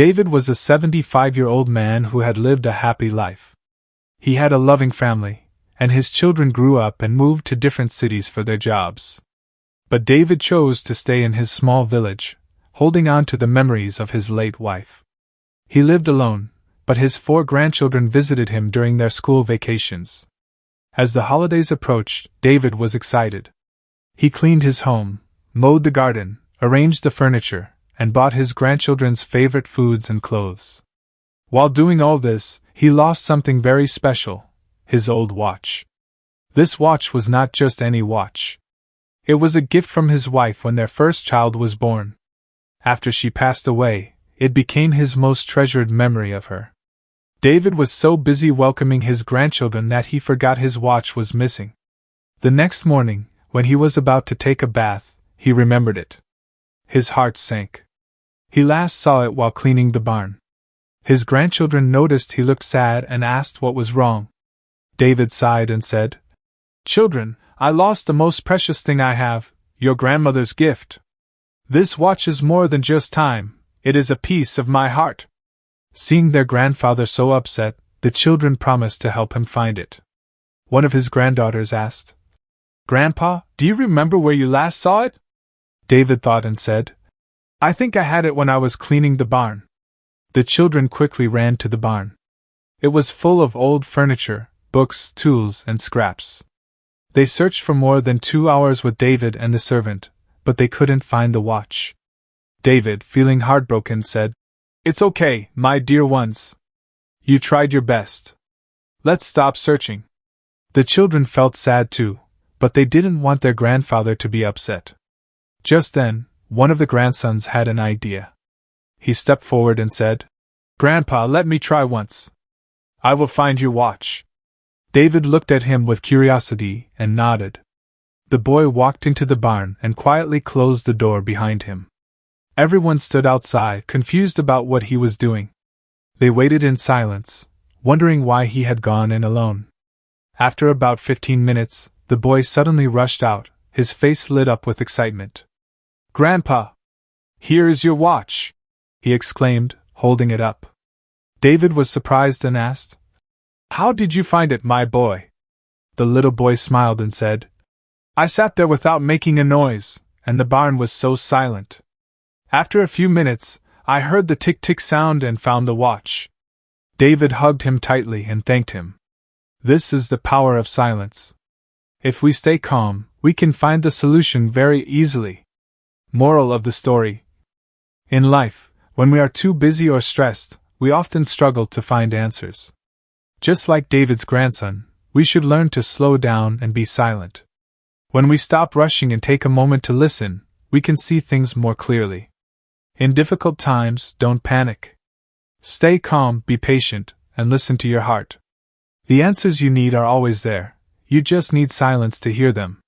David was a 75-year-old man who had lived a happy life. He had a loving family, and his children grew up and moved to different cities for their jobs. But David chose to stay in his small village, holding on to the memories of his late wife. He lived alone, but his 4 grandchildren visited him during their school vacations. As the holidays approached, David was excited. He cleaned his home, mowed the garden, arranged the furniture, and bought his grandchildren's favorite foods and clothes. While doing all this, he lost something very special: his old watch. This watch was not just any watch. It was a gift from his wife when their first child was born. After she passed away, it became his most treasured memory of her. David was so busy welcoming his grandchildren that he forgot his watch was missing. The next morning, when he was about to take a bath, he remembered it. His heart sank. He last saw it while cleaning the barn. His grandchildren noticed he looked sad and asked what was wrong. David sighed and said, "Children, I lost the most precious thing I have, your grandmother's gift. This watch is more than just time, it is a piece of my heart." Seeing their grandfather so upset, the children promised to help him find it. One of his granddaughters asked, "Grandpa, do you remember where you last saw it?" David thought and said, "I think I had it when I was cleaning the barn." The children quickly ran to the barn. It was full of old furniture, books, tools, and scraps. They searched for more than 2 hours with David and the servant, but they couldn't find the watch. David, feeling heartbroken, said, "It's okay, my dear ones. You tried your best. Let's stop searching." The children felt sad too, but they didn't want their grandfather to be upset. Just then, one of the grandsons had an idea. He stepped forward and said, "Grandpa, let me try once. I will find your watch." David looked at him with curiosity and nodded. The boy walked into the barn and quietly closed the door behind him. Everyone stood outside, confused about what he was doing. They waited in silence, wondering why he had gone in alone. After about 15 minutes, the boy suddenly rushed out, his face lit up with excitement. "Grandpa! Here is your watch!" he exclaimed, holding it up. David was surprised and asked, "How did you find it, my boy?" The little boy smiled and said, "I sat there without making a noise, and the barn was so silent. After a few minutes, I heard the tick-tick sound and found the watch." David hugged him tightly and thanked him. This is the power of silence. If we stay calm, we can find the solution very easily. Moral of the story: in life, when we are too busy or stressed, we often struggle to find answers. Just like David's grandson, we should learn to slow down and be silent. When we stop rushing and take a moment to listen, we can see things more clearly. In difficult times, don't panic. Stay calm, be patient, and listen to your heart. The answers you need are always there, you just need silence to hear them.